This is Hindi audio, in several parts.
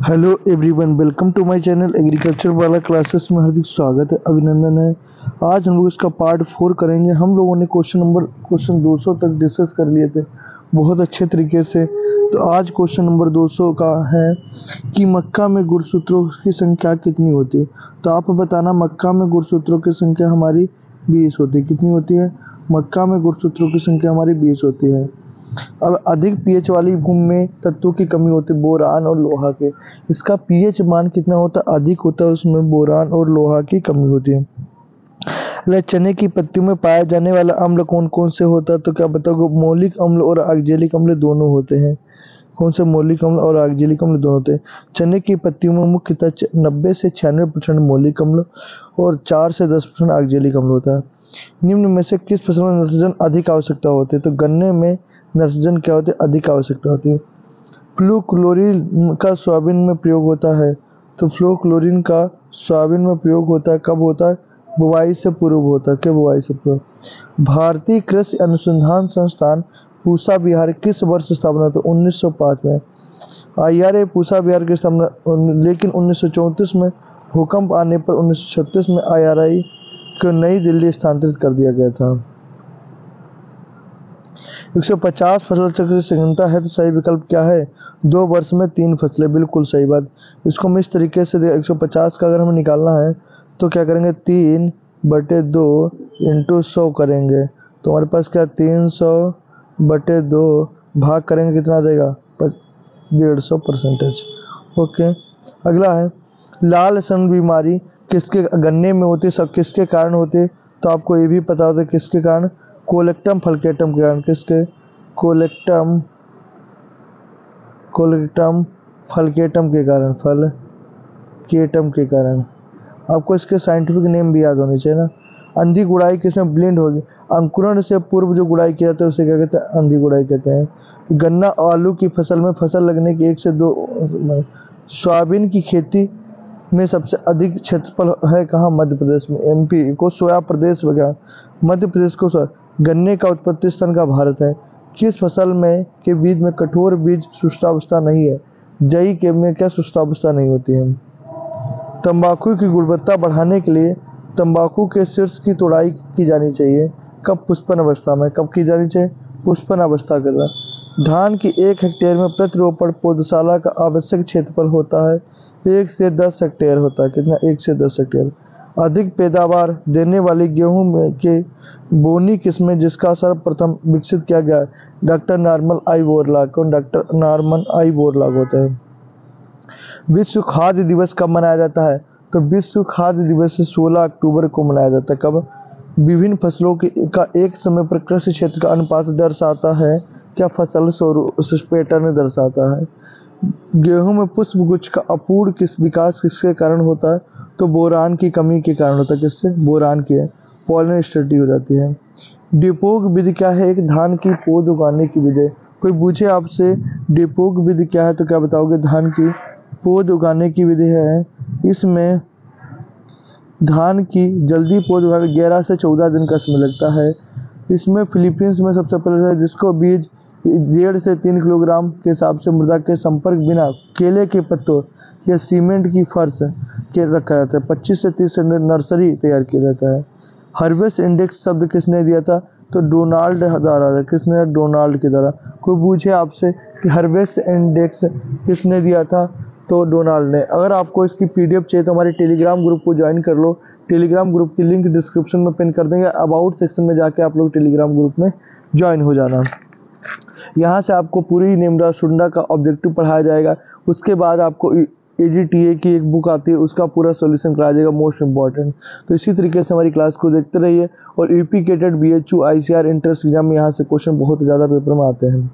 Hello everyone, welcome to my channel agriculture वाला क्लासेस में हार्दिक स्वागत है, अभिनंदन है। आज हम लोग इसका पार्ट 4 करेंगे। हम लोगों ने क्वेश्चन 200 तक डिस्कस कर लिए थे बहुत अच्छे तरीके से। तो आज क्वेश्चन नंबर 200 का है कि मक्का में गुणसूत्रों की संख्या कितनी होती है। तो आप बताना, मक्का में गुणसूत्रों की संख्या हमारी 20 होती है। कितनी होती है? मक्का में गुणसूत्रों की संख्या हमारी 20 होती है। अब अधिक पीएच वाली भूमि में तत्वों की कमी होती है, बोरान और लोहा के। इसका पीएच मान कितना होता है? अधिक होता है, उसमें बोरान और लोहा की कमी होती है। चने की पत्तियों में पाया जाने वाला अम्ल कौन कौन से होता है? तो क्या बताओगे? मौलिक अम्ल और ऑक्जेलिक अम्ल दोनों होते हैं। कौन से? मौलिक अम्ल और ऑक्जेलिक अम्ल दोनों होते हैं। चने की पत्तियों में मुख्यतः 90 से 96% मौलिक अम्ल और 4 से 10% ऑक्जेलिक अम्ल होता है। निम्न में से किस फसल में नाइट्रोजन अधिक आवश्यकता होती है? तो गन्ने में नाइट्रोजन क्या होती है? अधिक आवश्यकता होती है। फ्लूक्लोरीन का सोयाबीन में प्रयोग होता है। तो फ्लूक्लोरीन का सोयाबीन में प्रयोग होता है, कब होता है? बुवाई से पूर्व होता है। क्या बुवाई से पूर्व? भारतीय कृषि अनुसंधान संस्थान पूसा बिहार किस वर्ष स्थापना? तो 1905 में। IRA पूसा बिहार की स्थापना, लेकिन 1934 में भूकंप आने पर 1936 में IRI को नई दिल्ली स्थानांतरित कर दिया गया था। 150 फसल चक्र की संहिता है, तो सही विकल्प क्या है? 2 वर्ष में 3 फसलें। बिल्कुल सही बात। इसको हम इस तरीके से 150 का अगर हमें निकालना है तो क्या करेंगे? 3/2 इंटू 100 करेंगे। तो हमारे पास क्या? 300/2 भाग करेंगे, कितना देगा? 150%। ओके। अगला है, लाल सन बीमारी किसके गन्ने में होती है? सब किसके कारण होती है? तो आपको ये भी पता होता है किसके कारण? कोलेक्टम फलकेटम के कारण। किसके? कोलेक्टम फलकेटम के कारण। फलकेटम के कारण। आपको इसके साइंटिफिक नेम भी याद होने चाहिए ना। अंधी गुड़ाई किसमें ब्लेंड होगी? अंकुरण से पूर्व जो गुड़ाई किया जाता है उसे क्या कहते हैं? अंधी गुड़ाई कहते हैं। गन्ना और आलू की फसल में फसल लगने के 1 से 2 सोयाबीन की खेती में सबसे अधिक क्षेत्रफल है कहाँ? मध्य प्रदेश में। MP को सोया प्रदेश वगैरह, मध्य प्रदेश को सोया। गन्ने का उत्पत्ति स्थान का भारत है। किस फसल में के बीज में कठोर बीज सुष्टावस्था नहीं है? जई के में क्या सुष्टावस्था नहीं होती है? तंबाकू की गुणवत्ता बढ़ाने के लिए तंबाकू के शीर्ष की तोड़ाई की जानी चाहिए। कब? पुष्पन अवस्था में। कब की जानी चाहिए? पुष्पन अवस्था के दौरान। धान की 1 हेक्टेयर में प्रतिरोपण पौधशाला का आवश्यक क्षेत्रफल होता है 1 से 10 हेक्टेयर होता है। कितना? 1 से 10 हेक्टेयर। अधिक पैदावार देने वाली गेहूं में के बोनी किस्में जिसका सर्वप्रथम विकसित किया गया है? डॉक्टर नॉर्मन आई बोरलॉग। कौन? डॉक्टर नॉर्मन आई बोरलॉग होता है। विश्व खाद्य दिवस कब मनाया जाता है? तो विश्व खाद्य दिवस 16 अक्टूबर को मनाया जाता है। कब? विभिन्न फसलों का एक समय पर कृषि क्षेत्र का अनुपात दर्शाता है। क्या? फसल पैटर्न दर्शाता है। गेहूं में पुष्प गुच्छ का अपूर्ण विकास किसके कारण होता है? तो बोरान की कमी के कारण होता है। किससे? बोरान की। पॉलन स्टडी हो जाती है। डिपोग विधि क्या है? एक धान की पौध उगाने की विधि। कोई पूछे आपसे डिपोग विधि क्या है तो क्या बताओगे? धान की पौध उगाने की विधि है। इसमें धान की जल्दी पौध उगाने 11 से 14 दिन का समय लगता है। इसमें फिलीपींस में सबसे पहले है जिसको बीज 1.5 से 3 किलोग्राम के हिसाब से मृदा के संपर्क बिना केले के पत्तों या सीमेंट की फर्श के रखा जाता है। 25 से 30 नर्सरी तैयार किया जाता है। हार्वेस्ट इंडेक्स शब्द किसने दिया था? तो डोनाल्ड द्वारा। किसने? डोनाल्ड के द्वारा। कोई पूछे आपसे कि हार्वेस्ट इंडेक्स किसने दिया था? तो डोनाल्ड ने। अगर आपको इसकी PDF चाहिए तो हमारे टेलीग्राम ग्रुप को ज्वाइन कर लो। टेलीग्राम ग्रुप की लिंक डिस्क्रिप्शन में पिन कर देंगे। अबाउट सेक्शन में जाके आप लोग टेलीग्राम ग्रुप में ज्वाइन हो जाना। यहाँ से आपको पूरी निम्रा सुंडा का ऑब्जेक्टिव पढ़ाया जाएगा। उसके बाद आपको AGTA की एक बुक आती है, उसका पूरा सॉल्यूशन कराया जाएगा, मोस्ट इम्पॉर्टेंट। तो इसी तरीके से हमारी क्लास को देखते रहिए। और UP cadet BHU ICR entrance exam में यहाँ से क्वेश्चन बहुत ज़्यादा पेपर में आते हैं।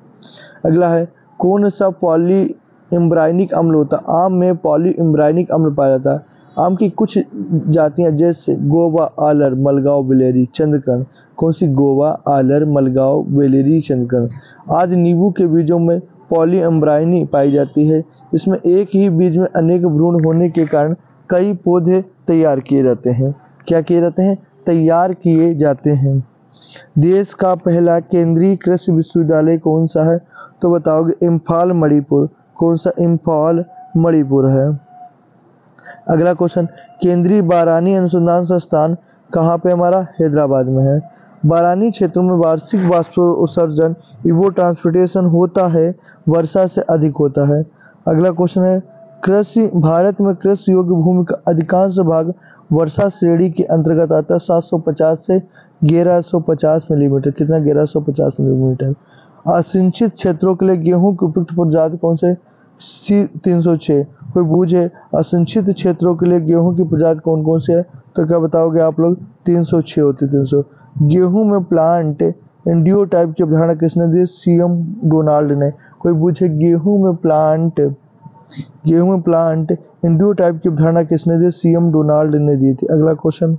अगला है, कौन सा पॉली इम्ब्राइनिक अम्ल होता है? आम में पॉली इम्ब्राइनिक अम्ल पाया जाता है। आम की कुछ जातियाँ जैसे गोवा, आलर, मलगांव, बेलेरी, चंद्रकर्ण। कौन सी? गोवा, आलर, मलगांव, बेलेरी, चंद्रकर्ण। आज नींबू के बीजों में पॉली इम्ब्राइनी पाई जाती है। इसमें एक ही बीज में अनेक भ्रूण होने के कारण कई पौधे तैयार किए जाते हैं। क्या किए जाते हैं? तैयार किए जाते हैं। देश का पहला केंद्रीय कृषि विश्वविद्यालय कौन सा है? तो बताओगे इम्फाल मणिपुर। कौन सा? इम्फाल मणिपुर है। अगला क्वेश्चन, केंद्रीय बारानी अनुसंधान संस्थान कहाँ पे हमारा? हैदराबाद में है। बारानी क्षेत्रों में वार्षिक वाष्प उत्सर्जन इवो ट्रांसपोर्टेशन होता है, वर्षा से अधिक होता है। अगला क्वेश्चन है, कृषि भारत में कृषि योग्य भूमि का अधिकांश भाग वर्षा श्रेणी के अंतर्गत आता है, 750 से 1150 मिलीमीटर। कितना? 1150 मिलीमीटर। असिंचित क्षेत्रों के लिए गेहूं की उपयुक्त प्रजाति कौन से? C306। कोई बूझे असिंचित क्षेत्रों के लिए गेहूं की प्रजाति कौन कौन सी है? तो क्या बताओगे आप लोग? 306 होती है। 300। गेहूं में प्लांट एंडियोटाइप की अवधारणा किसने दी? CM डोनाल्ड ने। कोई पूछे गेहूं में प्लांट एंडियोटाइप की अवधारणा किसने दी? CM डोनाल्ड ने दी थी। अगला क्वेश्चन,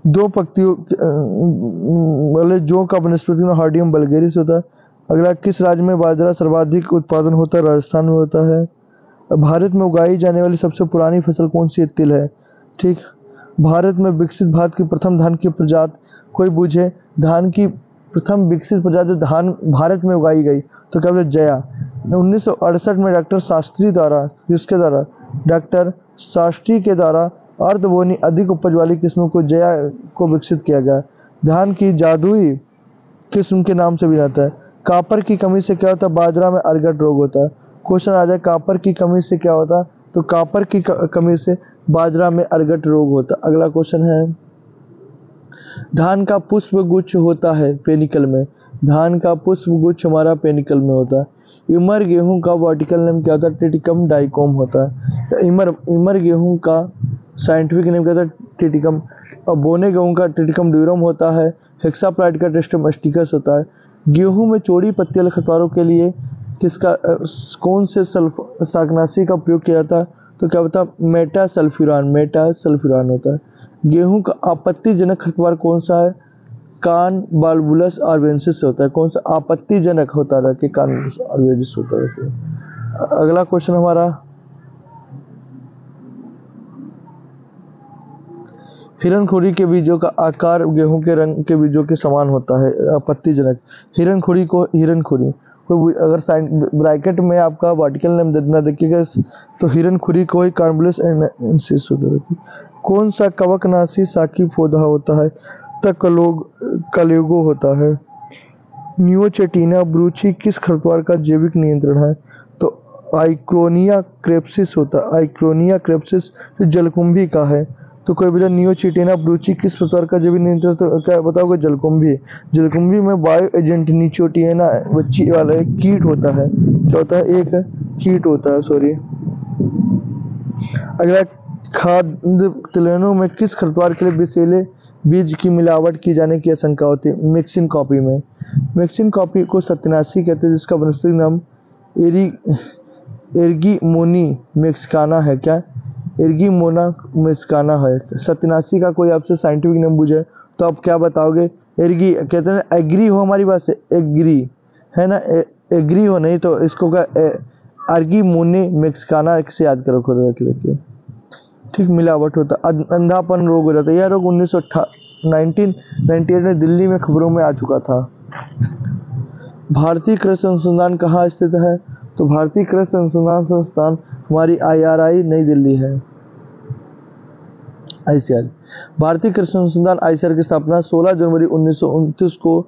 दो पत्तियों वाले जौ का वनस्पति में हार्डियम वल्गेरिस होता है। अगला, किस राज्य में बाजरा सर्वाधिक उत्पादन होता है? राजस्थान में होता है। भारत में उगाई जाने वाली सबसे पुरानी फसल कौन सी? तिल है। ठीक। भारत में विकसित भारत की प्रथम धान की प्रजाति, कोई पूछे धान की प्रथम विकसित प्रजाति जो धान भारत में उगाई गई, तो क्या बोले? जया। 1968 में डॉक्टर शास्त्री द्वारा, किसके द्वारा? डॉक्टर शास्त्री के द्वारा अर्धबोनी अधिक उपज वाली किस्मों को जया को विकसित किया गया। धान की जादुई किस्म के नाम से भी जाता है। कॉपर की कमी से क्या होता है? बाजरा में अर्गट रोग होता है। क्वेश्चन आ जाए, कॉपर की कमी से क्या होता है? तो कॉपर की कमी से बाजरा में अर्गट रोग होता है। अगला क्वेश्चन है, धान का पुष्प गुच्छ होता है पेनिकल में। धान का पुष्प गुच्छ हमारा पेनिकल में होता है। इमर गेहूं का वर्टिकल नेम क्या होता है? टिटिकम डाइकोम होता है। इमर गेहूं का साइंटिफिक नेम क्या होता है? टिटिकम। और बोने गेहूं का टिटिकम ड्यूरम होता है। हेक्साप्लाइड का टेस्टम एस्टिकस होता है। गेहूं में चौड़ी पत्ती वाले खरपतवारों के लिए किसका कौन से शाकनाशी का उपयोग किया जाता है? तो क्या होता है? मेटा सल्फ्यूरान होता है। गेहूं का आपत्तिजनक खरपतवार कौन सा है? कान बालबुलस आर्वेंसिस होता है। कौन सा आपत्तिजनक होता है? कि कान आर्वेंसिस होता है। अगला क्वेश्चन हमारा, हिरणखुरी के बीजों का आकार गेहूं के रंग के बीजों के समान होता है। आपत्तिजनक हिरणखुरी को हिरणखुरी, कोई अगर ब्रैकेट में आपका वर्टिकल नेम देना देखिएगा तो हिरणखुरी को ही कार्बुलस एनसिस होता है। कौन सा कवकनाशी शाकी पौधा होता है? कलेगो होता है। न्यूओचेटिना ब्रूची किस खरपतवार का जैविक नियंत्रण है? तो आइक्रोनिया क्रेप्सिस होता है। आइक्रोनिया क्रेप्सिस जो जलकुंभी का है। तो कोई बोला न्यूओचेटिना ब्रूची किस प्रकार का जैविक नियंत्रण? तो क्या बताओगे? जलकुंभी। जलकुंभी में बायो एजेंट निचोटियाना बच्ची वाला एक कीट होता है। क्या होता है? एक कीट होता है, सॉरी। अगला, खाद्य तिलहनों में किस खरपतवार के लिए विषैले बीज की मिलावट की जाने की आशंका होती है? मिक्सिन कॉपी में। मिक्सिन कॉपी को सत्यानाशी कहते हैं, जिसका वनस्पति नाम एर्गीमोनी मेक्सिकाना है। क्या? एर्गीमोना मेक्सिकाना है। सत्यानाशी का कोई आपसे साइंटिफिक नेम पूछे तो आप क्या बताओगे? एर्गी कहते हैं। एग्री हो हमारी बात से, एग्री है ना, एग्री हो, नहीं तो इसको क्या? एर्गीमोनी मेक्सिकाना से याद करो, खुद रखिए। ठीक। मिलावट होता, अंधापन रोग हो जाता है। यह रोग 1998 में दिल्ली में खबरों में आ चुका था। भारतीय कृषि अनुसंधान कहाँ स्थित है? तो भारतीय कृषि अनुसंधान संस्थान हमारी IRI नई दिल्ली है। ICR भारतीय कृषि अनुसंधान ICR की स्थापना 16 जनवरी 1929 को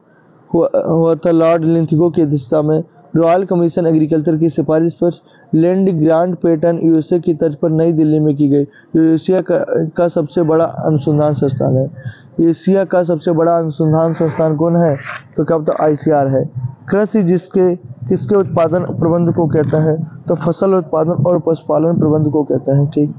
हुआ था। लॉर्ड लिंथगो की अध्यक्षता में रॉयल कमीशन एग्रीकल्चर की सिफारिश पर लैंड ग्रांट पैटर्न USA की तर्ज पर नई दिल्ली में की गई। एशिया का सबसे बड़ा अनुसंधान संस्थान है। एशिया का सबसे बड़ा अनुसंधान संस्थान कौन है? तो क्या बताओ? ICR है। कृषि किसके उत्पादन प्रबंध को कहता है? तो फसल उत्पादन और पशुपालन प्रबंध को कहता है। ठीक।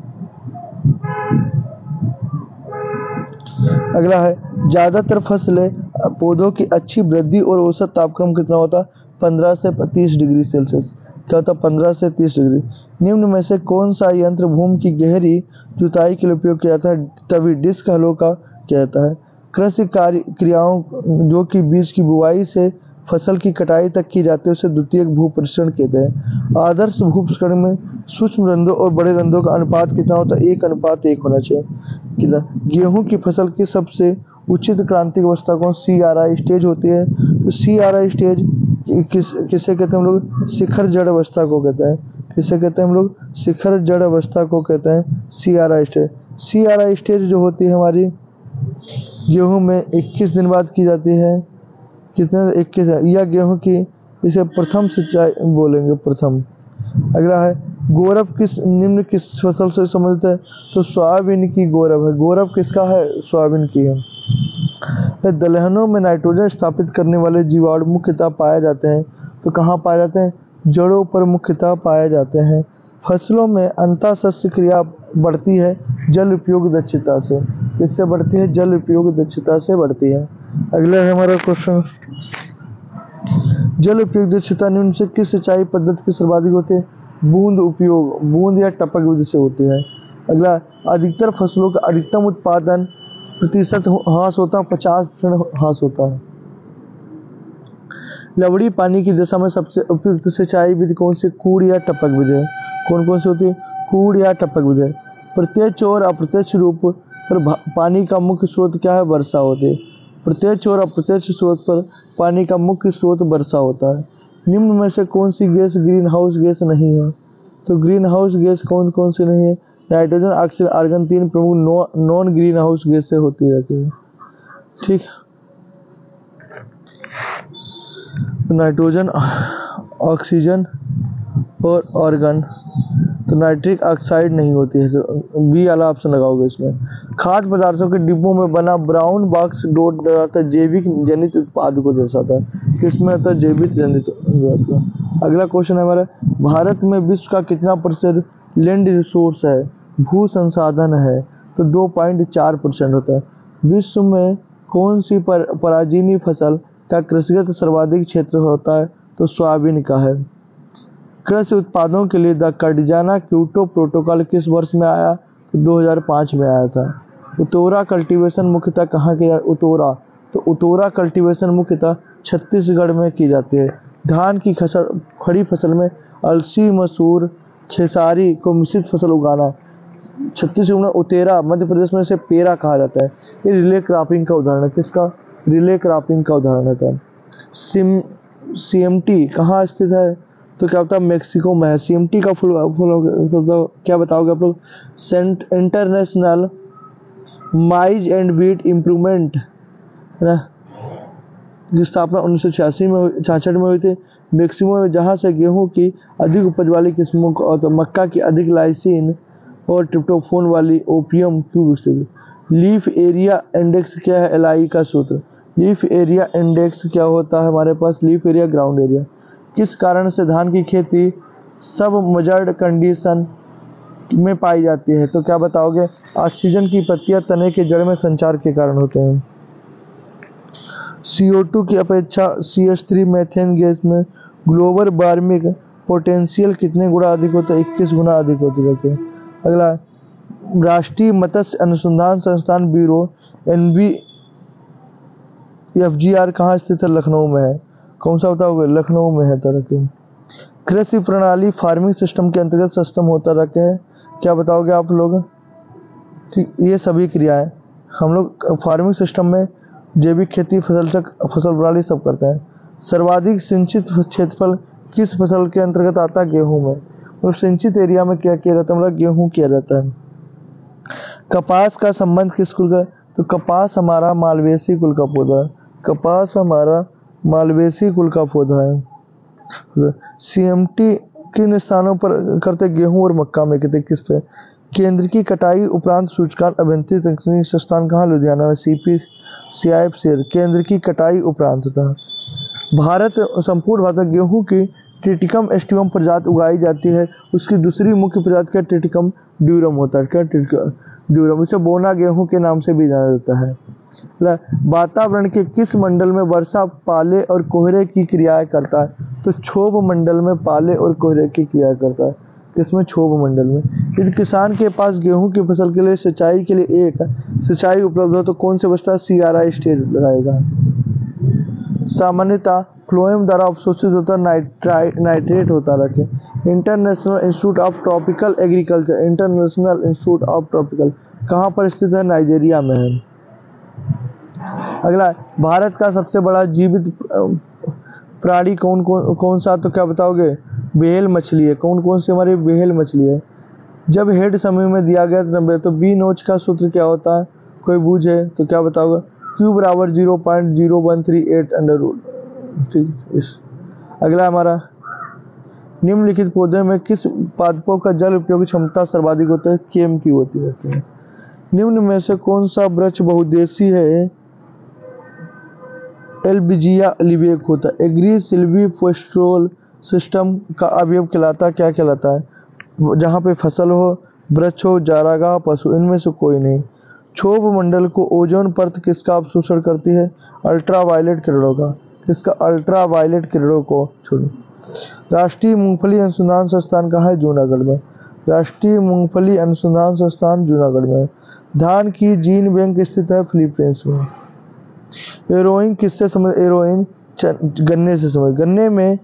अगला है, ज्यादातर फसलें पौधों की अच्छी वृद्धि और औसत तापक्रम कितना होता है? 15 से 30 डिग्री सेल्सियस। क्या होता है? 15 से 30 डिग्री। निम्न में से कौन सा यंत्र भूमि की गहरी जुताई के लिए उपयोग किया जाता है? तभी डिस्क हलों का किया जाता है। कृषि क्रियाओं जो कि बीज की बुआई से फसल की कटाई तक की जाती है उसे द्वितीयक भू परीक्षण कहते हैं। आदर्श भू परीक्षण में सूक्ष्म रंध्रों और बड़े रंध्रों का अनुपात कितना होता है? 1:1 होना चाहिए। कितना? गेहूं की फसल की सबसे उचित क्रांतिक अवस्था कौन CRI स्टेज होती है। तो CRI स्टेज किसे कहते हैं हम लोग, शिखर जड़ अवस्था को कहते हैं। किसे कहते हैं हम लोग, शिखर जड़ अवस्था को कहते हैं CRI स्टेज। CRI स्टेज जो होती है हमारी गेहूं में 21 दिन बाद की जाती है। कितने 21 है, या गेहूं की इसे प्रथम सिंचाई बोलेंगे, प्रथम। अगला है गौरव किस निम्न किस फसल से संबंधित है। तो सोयाबीन की गौरव है। गौरव किसका है, सोयाबीन की है। दलहनों में नाइट्रोजन स्थापित करने वाले जीवाणु मुख्यतः पाए जाते हैं। तो कहाँ पाए जाते हैं, जड़ों पर मुख्यतः पाए जाते हैं। फसलों में अंतःशस्य क्रिया बढ़ती है जल उपयोग दक्षता से। किससे बढ़ती है, जल उपयोग दक्षता से बढ़ती है। अगला है हमारा क्वेश्चन, जल उपयोग दक्षता निम्न से किस सिंचाई पद्धति की सर्वाधिक होती है। बूंद उपयोग, बूंद या टपक विधि से होती है। अगला, अधिकतर फसलों का अधिकतम उत्पादन प्रतिशत ह्रास होता है, 50% ह्रास होता है। लवड़ी पानी की दिशा में सबसे उपयुक्त सिंचाई विधि कौन सी, कूड़ या टपक विधि है। कौन कौन सी होती है, कूड़ या टपक विधि है। प्रत्यक्ष और अप्रत्यक्ष रूप पर पानी का मुख्य स्रोत क्या है, वर्षा होती है। प्रत्यक्ष और अप्रत्यक्ष स्रोत पर पानी का मुख्य स्रोत वर्षा होता है। निम्न में से कौन सी गैस ग्रीन हाउस गैस नहीं है। तो ग्रीन हाउस गैस कौन कौन सी नहीं है, नाइट्रोजन, ऑक्सीजन, आर्गन, 3 प्रमुख नॉन ग्रीन हाउस गैस से होती रहती है। ठीक, नाइट्रोजन, ऑक्सीजन और आर्गन। तो नाइट्रिक ऑक्साइड नहीं होती है, तो बी वाला ऑप्शन लगाओगे इसमें। खाद्य पदार्थों के डिब्बों में बना ब्राउन बॉक्स डॉट दर्शाता है जैविक जनित उत्पाद को दर्शाता है। किसमें आता है, जैविक जनित उत्पाद। अगला क्वेश्चन है हमारा, भारत में विश्व का कितना प्रतिशत लैंड रिसोर्स है, भू संसाधन है। तो 2.4% होता है। विश्व में कौन सी पराजीनी फसल का कृषिगत सर्वाधिक क्षेत्र होता है। तो सोयाबीन का है। कृषि उत्पादों के लिए द कार्डिजाना क्योटो प्रोटोकॉल किस वर्ष में आया। तो 2005 में आया था। उतोरा कल्टीवेशन मुख्यतः कहाँ किया, उतोरा। तो उतोरा कल्टीवेशन मुख्यतः छत्तीसगढ़ में की जाती है। धान की खड़ी फसल में अलसी, मसूर, खेसारी को मिश्रित फसल उगाना। छत्तीसगढ़ में उतेरा, मध्य प्रदेश में इसे पेरा कहा जाता है। ये रिले क्रॉपिंग का उदाहरण है। किसका, रिले क्रॉपिंग का उदाहरण होता है। CMT कहाँ स्थित है। तो क्या होता है, मेक्सिको में है। CMT का फुल तो क्या बताओगे आप लोग, international mine's and wheat improvement है ना, की स्थापना 1966 में 66 में हुई थी मेक्सिको में, जहाँ से गेहूं की अधिक उपज वाली किस्मों को और मक्का की अधिक लाइसिन और ट्रिप्टोफोन वाली ओपियम क्यों विकसित हुई। लीफ एरिया इंडेक्स क्या है, LI का सूत्र। लीफ एरिया इंडेक्स क्या होता है हमारे पास, लीफ एरिया, ग्राउंड एरिया। किस कारण से धान की खेती सब मजर्ड कंडीशन में पाई जाती है। तो क्या बताओगे, ऑक्सीजन की पत्तियां तने के जड़ में संचार के कारण होते हैं। CO2 की अपेक्षा CH3 मीथेन गैस में ग्लोबल वार्मिंग पोटेंशियल कितने गुना अधिक होता है, 21 गुना अधिक होती रहती है। अगला, राष्ट्रीय मत्स्य अनुसंधान संस्थान ब्यूरो NBFGR कहाँ स्थित है, लखनऊ में है। कौन सा बताओगे, लखनऊ में है। तरक्की कृषि प्रणाली फार्मिंग सिस्टम के अंतर्गत सिस्टम होता रखे है। क्या बताओगे आप लोग, ठीक, ये सभी क्रियाएं हम लोग फार्मिंग सिस्टम में जैविक खेती, फसल प्रणाली सब करते हैं। सर्वाधिक सिंचित क्षेत्रफल किस फसल के अंतर्गत आता है, गेहूं में। और सिंचित एरिया में क्या किया जाता है, मतलब गेहूं किया जाता है। कपास का संबंध किस कुल का, तो कपास हमारा मालवेसी कुल का पौधा है। कपास हमारा मालवेसी कुल का पौधा है। CMT किन स्थानों पर करते, गेहूं और मक्का में कहते, किस पे। केंद्र की कटाई उपरांत सूचकांक अभियंत्रित तकनीक संस्थान कहाँ, लुधियाना में। CIF शेर, केंद्र की कटाई उपरांत था। संपूर्ण भारत में गेहूं की ट्रिटिकम एस्टिवम प्रजाति उगाई जाती है। उसकी दूसरी मुख्य प्रजाति का ट्रिटिकम ड्यूरम होता है। क्या, ड्यूरम, इसे बोना गेहूं के नाम से भी जाना जाता है। वातावरण के किस मंडल में वर्षा पाले और कोहरे की क्रियाएं करता है। तो क्षोभ मंडल में पाले और कोहरे की क्रिया करता है। किसमें, क्षोभ मंडल में। यदि किसान के पास गेहूं की फसल के लिए सिंचाई के लिए एक सिंचाई उपलब्ध हो तो कौन से अवस्था CRI स्टेज लगाएगा। सामान्यतः फ्लोएम द्वारा अवशोषित होता नाइट्रेट होता रखे। International institute of tropical agriculture, international institute of tropical कहाँ पर स्थित है, नाइजीरिया में है। अगला, भारत का सबसे बड़ा जीवित प्राणी कौन सा, तो क्या बताओगे, व्हेल मछली है। कौन कौन सी हमारी व्हेल मछली है। जब हेड समूह में दिया गया 90 तो बी नोच का सूत्र क्या होता है, कोई बूझे तो क्या बताओगे, Q बराबर 0.0138 अंडर रूट। ठीक। अगला हमारा, निम्नलिखित पौधे में किस पादपों का जल उपयोग क्षमता सर्वाधिक होता है, केम की होती है। निम्न में से कौन सा वृक्ष बहुउद्देशीय है, एल्बिजिया लिवेक होता है। एग्री सिल्वीफोस्ट्रोल सिस्टम का अवयव कहलाता क्या कहलाता है, जहाँ पे फसल हो, वृक्ष हो, चारागाह, पशु, इनमें से कोई नहीं। क्षोभ मंडल को ओजोन परत किसका अवशोषण करती है, अल्ट्रावायलेट किरणों का। किसका, अल्ट्रावायलेट किरणों को छोड़ो। राष्ट्रीय मूंगफली अनुसंधान संस्थान कहाँ है, जूनागढ़ में। राष्ट्रीय मूंगफली अनुसंधान संस्थान जूनागढ़ में। धान की जीन बैंक स्थित है फिलीपींस में। एरोइंग किससे समझ, एरोइंग गन्ने से समझ। गन्ने में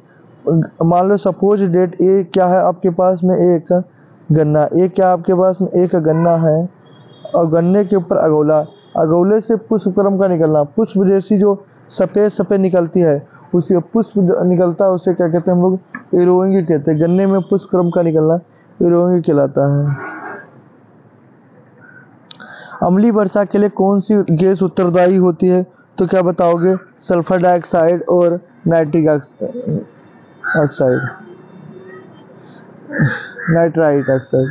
मान लो सपोज डेट ए क्या है आपके पास में, एक गन्ना, ए क्या आपके पास में एक गन्ना है, और गन्ने के ऊपर अगोला, अगोले से पुष्पक्रम का निकलना, पुष्प जैसी जो सफ़ेद सफ़ेद निकलती है, उसी पुष्प निकलता है, उसे क्या कहते हैं हम लोग, एरोइंग कहते हैं। गन्ने में पुष्पक्रम का निकलना एरोइंग कहलाता है। अम्लीय वर्षा के लिए कौन सी गैस उत्तरदायी होती है, तो क्या बताओगे, सल्फर डाइऑक्साइड और नाइट्रिक ऑक्साइड, नाइट्राइट ऑक्साइड।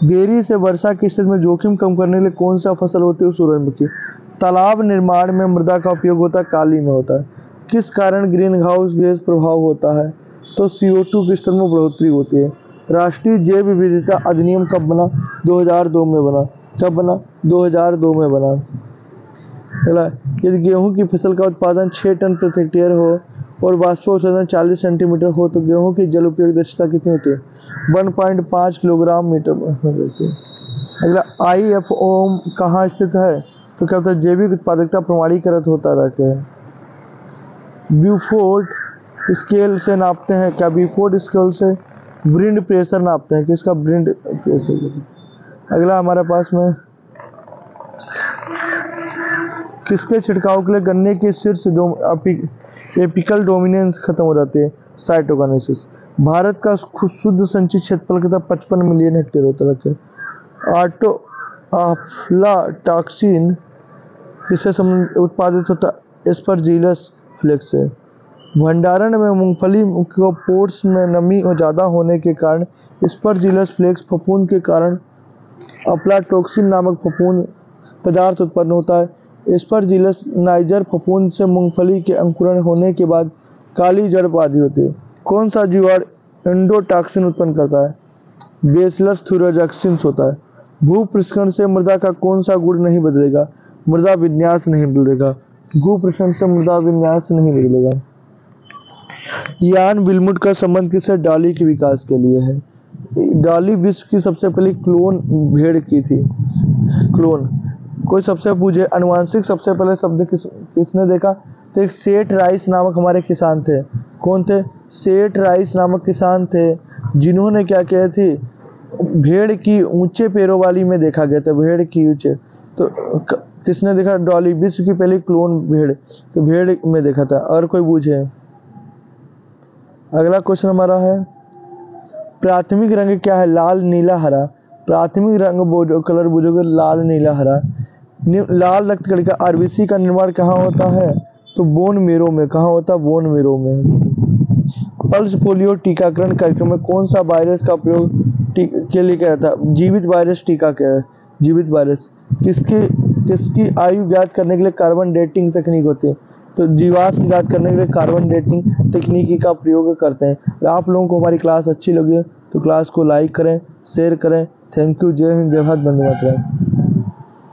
देरी से वर्षा की स्थिति में जोखिम कम करने के लिए कौन सा फसल होती है, सूरजमुखी। तालाब निर्माण में मृदा का उपयोग होता है, काली में होता है। किस कारण ग्रीन हाउस गैस प्रभाव होता है, तो CO2 के स्तर में बढ़ोतरी होती है। राष्ट्रीय जैव विविधता अधिनियम कब बना, 2002 में बना। कब बना, 2002 में बना। यदि गेहूं की फसल का उत्पादन 6 टन प्रति हेक्टेयर हो और वाष्पोत्सर्जन 40 सेंटीमीटर हो तो गेहूं की जल उपयोग दक्षता कितनी होती है, 1.5 किलोग्राम मीटर होती है। अगला, IFOM कहाँ स्थित है, तो क्या होता है, जैविक उत्पादकता प्रमाणीकृत होता रहता है। ब्यूफोर्ड स्केल से नापते हैं क्या, ब्यूफोर्ड स्केल से विंड प्रेशर नापते हैं। किसका, विंड प्रेशर। अगला हमारे पास में, किसके छिड़काव के लिए गन्ने के शीर्ष एपिकल डोमिनेंस खत्म हो जाती है, साइटोकाइनेसिस। भारत का शुद्ध संचित क्षेत्रफल कितना, 55 मिलियन हेक्टेयर होता है। ऑटो अफ्लाटॉक्सिन किससे उत्पादित होता है, एस्परजिलस फ्लेक्स से। भंडारण में मूंगफली को पोर्स में नमी ज़्यादा होने के कारण एस्परजिलस फ्लेक्स फफूंद के कारण अफ्लाटॉक्सिन नामक फफूंद पदार्थ उत्पन्न होता है। एस्परजिलस नाइजर फफूंद से मूंगफली के अंकुरण होने के बाद काली जड़ आदि होती है। कौन सा जीवाणु एंडोटॉक्सिन उत्पन्न करता है, बेसिलस थुरोजाक्सिन्स होता है। भूपृष्ठकण से मृदा का कौन सा गुण नहीं बदलेगा, मृदा विन्यास नहीं बदलेगा। भूपृष्ठकण से मृदा विन्यास नहीं बदलेगा। यान विल्मुट का संबंध किससे, डॉली के विकास के लिए है। डॉली विश्व की सबसे पहली क्लोन भेड़ की थी, क्लोन। कोई सबसे पूछे अनुवांशिक सबसे पहले शब्द किसने देखा, तो एक सेठ राइस नामक हमारे किसान थे। कौन थे, सेठ राइस नामक किसान थे, जिन्होंने क्या किया थी, भेड़ की ऊंचे पैरों वाली में देखा गया था, भेड़ की ऊंचे। तो किसने देखा, डॉली, विश्व की पहली क्लोन भेड़, तो भेड़ में देखा था। और कोई पूछे। अगला क्वेश्चन हमारा है, प्राथमिक रंग क्या है, लाल नीला हरा। प्राथमिक रंग कलर बोलोगे लाल नीला हरा। लाल रक्त कणिका RBC का निर्माण कहाँ होता है, तो बोन मेरो में। कहाँ होता है, बोन मेरो में। पल्स पोलियो टीकाकरण कार्यक्रम में कौन सा वायरस का प्रयोग के लिए किया था, जीवित वायरस टीका क्या है, जीवित वायरस। किसकी आयु ज्ञात करने के लिए कार्बन डेटिंग तकनीक होती है, तो जीवाश्म ज्ञात करने के लिए कार्बन डेटिंग तकनीकी का प्रयोग करते हैं। अगर आप लोगों को हमारी क्लास अच्छी लगी तो क्लास को लाइक करें, शेयर करें। Thank you. जय हिंद, जय भारत, वंदे मातरम।